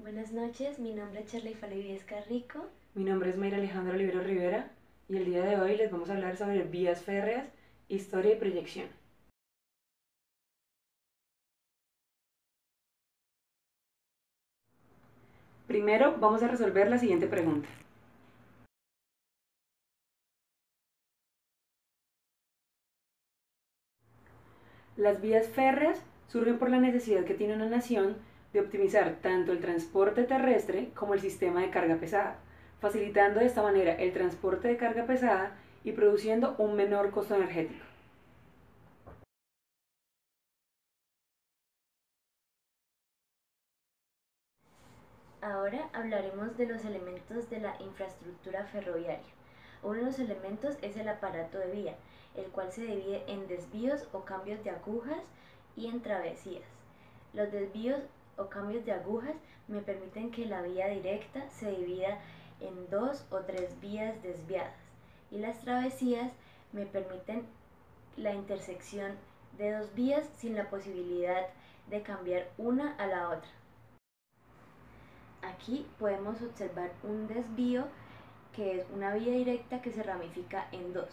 Buenas noches, mi nombre es Charly Faliviesca Rico. Mi nombre es Mayra Alejandra Olivero Rivera y el día de hoy les vamos a hablar sobre vías férreas, historia y proyección. Primero vamos a resolver la siguiente pregunta. Las vías férreas surgen por la necesidad que tiene una nación de optimizar tanto el transporte terrestre como el sistema de carga pesada, facilitando de esta manera el transporte de carga pesada y produciendo un menor costo energético. Ahora hablaremos de los elementos de la infraestructura ferroviaria. Uno de los elementos es el aparato de vía, el cual se divide en desvíos o cambios de agujas y en travesías. Los desvíos o cambios de agujas me permiten que la vía directa se divida en 2 o 3 vías desviadas, y las travesías me permiten la intersección de 2 vías sin la posibilidad de cambiar una a la otra. Aquí podemos observar un desvío que es una vía directa que se ramifica en 2,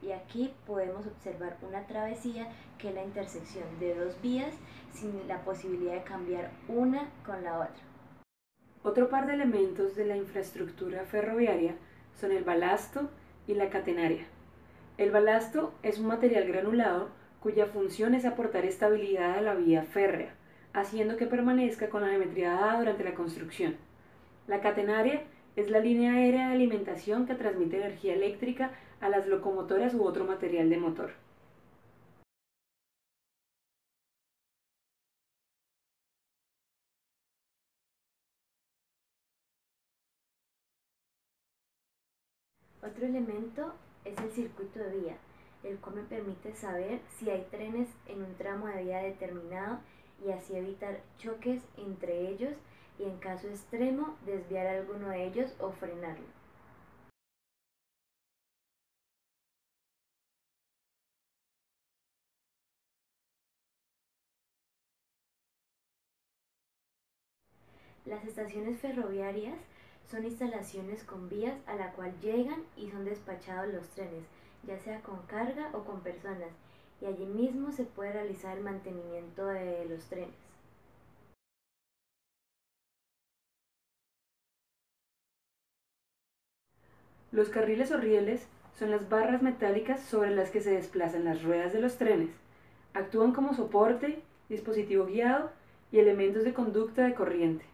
y aquí podemos observar una travesía que es la intersección de 2 vías sin la posibilidad de cambiar una con la otra. Otro par de elementos de la infraestructura ferroviaria son el balasto y la catenaria. El balasto es un material granulado cuya función es aportar estabilidad a la vía férrea, haciendo que permanezca con la geometría dada durante la construcción. La catenaria es la línea aérea de alimentación que transmite energía eléctrica a las locomotoras u otro material de motor. Otro elemento es el circuito de vía, el cual me permite saber si hay trenes en un tramo de vía determinado y así evitar choques entre ellos, y en caso extremo desviar alguno de ellos o frenarlo. Las estaciones ferroviarias son instalaciones con vías a la cual llegan y son despachados los trenes, ya sea con carga o con personas, y allí mismo se puede realizar el mantenimiento de los trenes. Los carriles o rieles son las barras metálicas sobre las que se desplazan las ruedas de los trenes. Actúan como soporte, dispositivo guiado y elementos de conducta de corriente.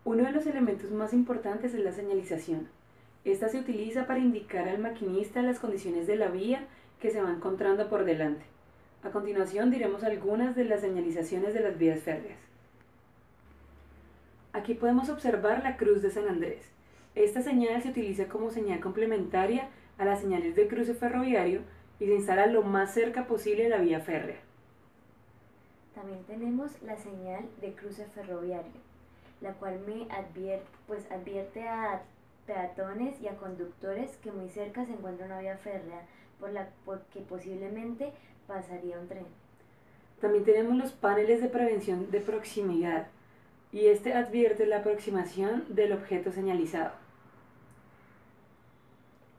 Uno de los elementos más importantes es la señalización. Esta se utiliza para indicar al maquinista las condiciones de la vía que se va encontrando por delante. A continuación diremos algunas de las señalizaciones de las vías férreas. Aquí podemos observar la cruz de San Andrés. Esta señal se utiliza como señal complementaria a las señales de cruce ferroviario y se instala lo más cerca posible de la vía férrea. También tenemos la señal de cruce ferroviario, la cual me advierte a peatones y a conductores que muy cerca se encuentra una vía férrea por que posiblemente pasaría un tren. También tenemos los paneles de prevención de proximidad, y este advierte la aproximación del objeto señalizado.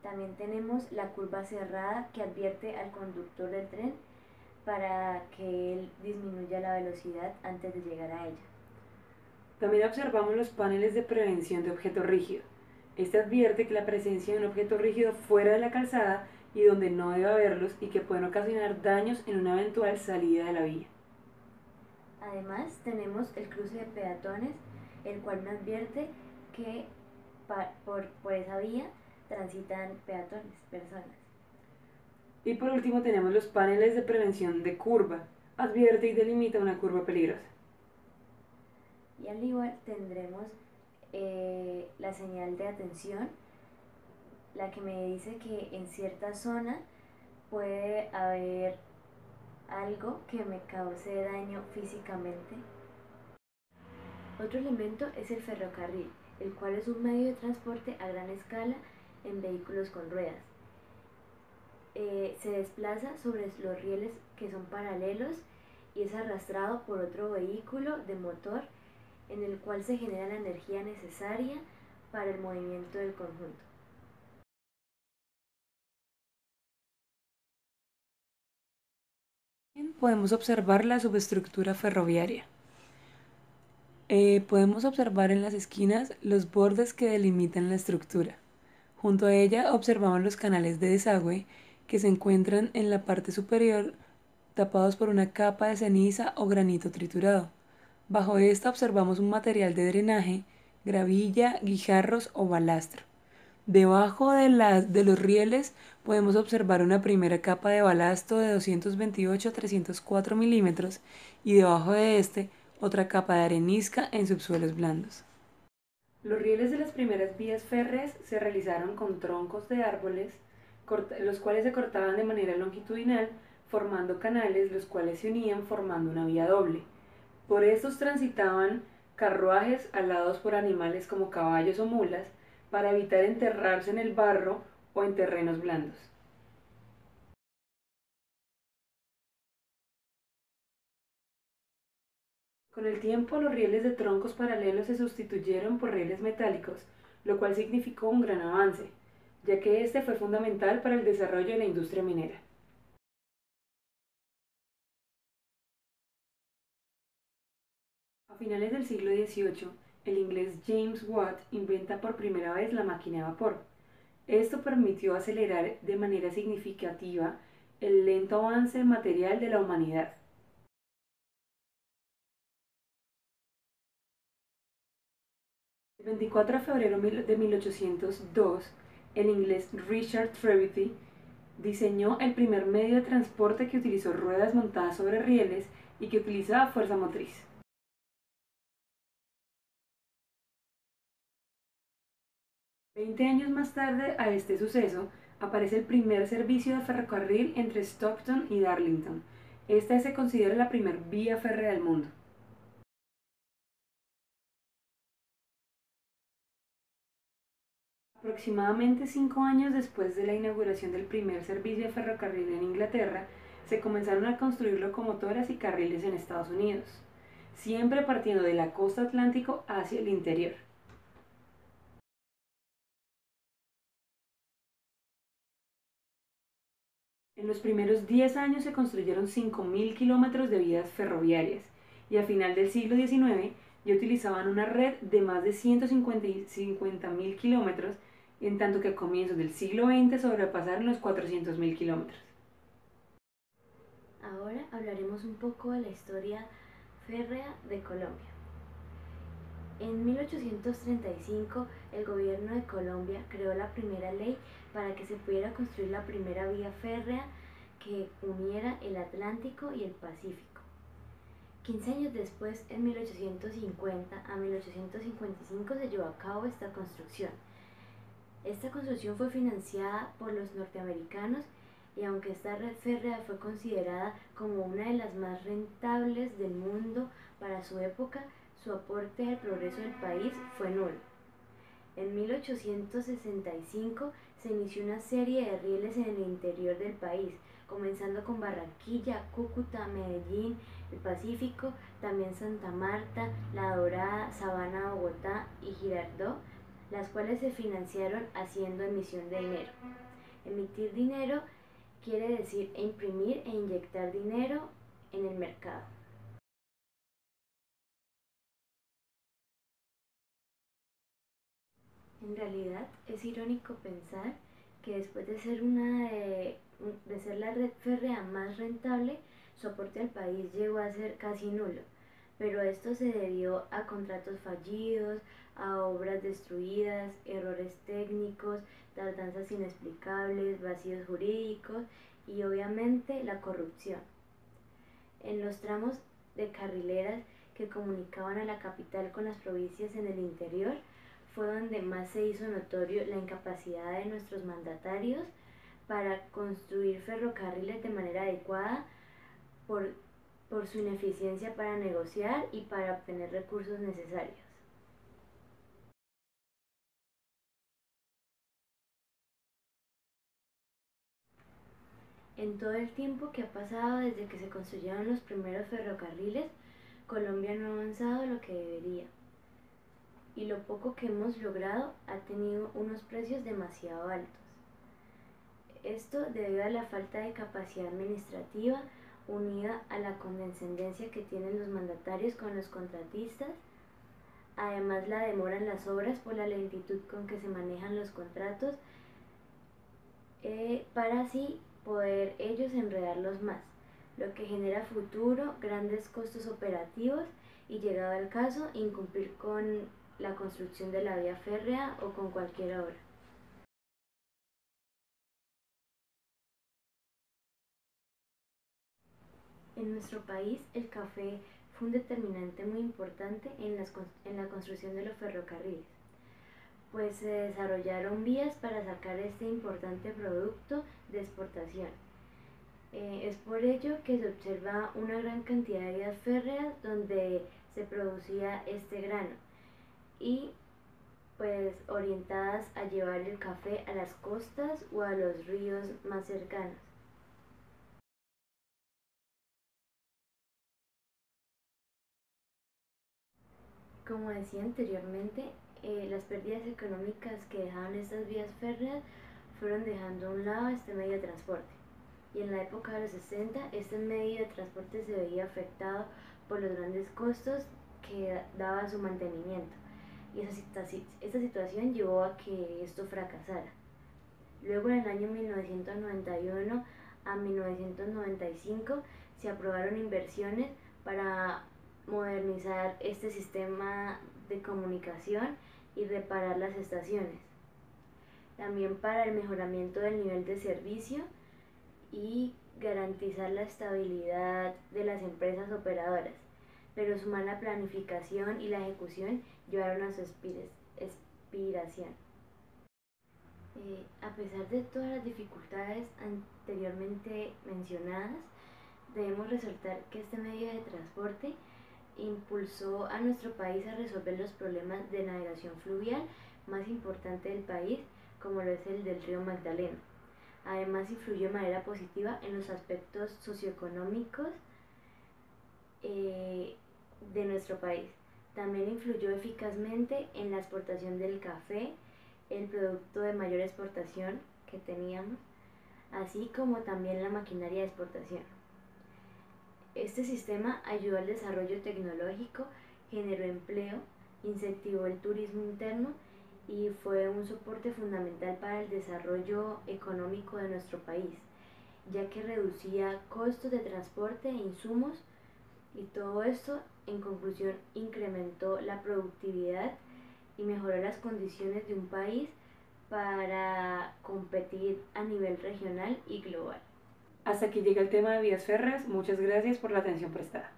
También tenemos la curva cerrada, que advierte al conductor del tren para que él disminuya la velocidad antes de llegar a ella. También observamos los paneles de prevención de objeto rígido. Este advierte que la presencia de un objeto rígido fuera de la calzada y donde no debe haberlos, y que pueden ocasionar daños en una eventual salida de la vía. Además tenemos el cruce de peatones, el cual me advierte que por esa vía transitan peatones, personas. Y por último tenemos los paneles de prevención de curva. Advierte y delimita una curva peligrosa. Y al igual tendremos la señal de atención, la que me dice que en cierta zona puede haber algo que me cause daño físicamente. Otro elemento es el ferrocarril, el cual es un medio de transporte a gran escala en vehículos con ruedas. Se desplaza sobre los rieles que son paralelos y es arrastrado por otro vehículo de motor en el cual se genera la energía necesaria para el movimiento del conjunto. Podemos observar la subestructura ferroviaria. Podemos observar en las esquinas los bordes que delimitan la estructura. Junto a ella observamos los canales de desagüe que se encuentran en la parte superior tapados por una capa de ceniza o granito triturado. Bajo esta observamos un material de drenaje, gravilla, guijarros o balastro. Debajo de los rieles podemos observar una primera capa de balasto de 228 a 304 milímetros y debajo de este otra capa de arenisca en subsuelos blandos. Los rieles de las primeras vías férreas se realizaron con troncos de árboles, los cuales se cortaban de manera longitudinal, formando canales, los cuales se unían formando una vía doble. Por estos transitaban carruajes alados por animales como caballos o mulas, para evitar enterrarse en el barro o en terrenos blandos. Con el tiempo, los rieles de troncos paralelos se sustituyeron por rieles metálicos, lo cual significó un gran avance, ya que este fue fundamental para el desarrollo de la industria minera. A finales del siglo XVIII, el inglés James Watt inventa por primera vez la máquina de vapor. Esto permitió acelerar de manera significativa el lento avance material de la humanidad. El 24 de febrero de 1802, el inglés Richard Trevithick diseñó el primer medio de transporte que utilizó ruedas montadas sobre rieles y que utilizaba fuerza motriz. 20 años más tarde a este suceso, aparece el primer servicio de ferrocarril entre Stockton y Darlington. Esta se considera la primera vía férrea del mundo. Aproximadamente 5 años después de la inauguración del primer servicio de ferrocarril en Inglaterra, se comenzaron a construir locomotoras y carriles en Estados Unidos, siempre partiendo de la costa atlántico hacia el interior. En los primeros 10 años se construyeron 5.000 kilómetros de vías ferroviarias y a final del siglo XIX ya utilizaban una red de más de 150.000 kilómetros, en tanto que a comienzos del siglo XX sobrepasaron los 400.000 kilómetros. Ahora hablaremos un poco de la historia férrea de Colombia. En 1835, el gobierno de Colombia creó la primera ley para que se pudiera construir la primera vía férrea que uniera el Atlántico y el Pacífico. 15 años después, en 1850 a 1855, se llevó a cabo esta construcción. Esta construcción fue financiada por los norteamericanos y aunque esta red férrea fue considerada como una de las más rentables del mundo para su época, su aporte al progreso del país fue nulo. En 1865 se inició una serie de rieles en el interior del país, comenzando con Barranquilla, Cúcuta, Medellín, el Pacífico, también Santa Marta, La Dorada, Sabana, Bogotá y Girardot, las cuales se financiaron haciendo emisión de dinero. Emitir dinero quiere decir imprimir e inyectar dinero en el mercado. En realidad es irónico pensar que después de ser la red férrea más rentable, su aporte al país llegó a ser casi nulo, pero esto se debió a contratos fallidos, a obras destruidas, errores técnicos, tardanzas inexplicables, vacíos jurídicos y obviamente la corrupción. En los tramos de carrileras que comunicaban a la capital con las provincias en el interior, fue donde más se hizo notorio la incapacidad de nuestros mandatarios para construir ferrocarriles de manera adecuada por su ineficiencia para negociar y para obtener recursos necesarios. En todo el tiempo que ha pasado desde que se construyeron los primeros ferrocarriles, Colombia no ha avanzado lo que debería. Y lo poco que hemos logrado ha tenido unos precios demasiado altos. Esto debido a la falta de capacidad administrativa unida a la condescendencia que tienen los mandatarios con los contratistas, además la demora en las obras por la lentitud con que se manejan los contratos, para así poder ellos enredarlos más, lo que genera futuro grandes costos operativos y, llegado al caso, incumplir con la construcción de la vía férrea o con cualquier obra. En nuestro país, el café fue un determinante muy importante en la construcción de los ferrocarriles, pues se desarrollaron vías para sacar este importante producto de exportación. Es por ello que se observa una gran cantidad de vías férreas donde se producía este grano y pues orientadas a llevar el café a las costas o a los ríos más cercanos. Como decía anteriormente, las pérdidas económicas que dejaban estas vías férreas fueron dejando a un lado este medio de transporte. Y en la época de los 60, este medio de transporte se veía afectado por los grandes costos que daba su mantenimiento. Y esta situación llevó a que esto fracasara. Luego, en el año 1991 a 1995, se aprobaron inversiones para modernizar este sistema de comunicación y reparar las estaciones. También para el mejoramiento del nivel de servicio y garantizar la estabilidad de las empresas operadoras, pero su mala planificación y la ejecución llevaron a su expiración. A pesar de todas las dificultades anteriormente mencionadas, debemos resaltar que este medio de transporte impulsó a nuestro país a resolver los problemas de navegación fluvial más importante del país, como lo es el del río Magdalena. Además, influyó de manera positiva en los aspectos socioeconómicos de nuestro país. También influyó eficazmente en la exportación del café, el producto de mayor exportación que teníamos, así como también la maquinaria de exportación. Este sistema ayudó al desarrollo tecnológico, generó empleo, incentivó el turismo interno y fue un soporte fundamental para el desarrollo económico de nuestro país, ya que reducía costos de transporte e insumos, y todo esto, en conclusión, incrementó la productividad y mejoró las condiciones de un país para competir a nivel regional y global. Hasta aquí llega el tema de vías férreas. Muchas gracias por la atención prestada.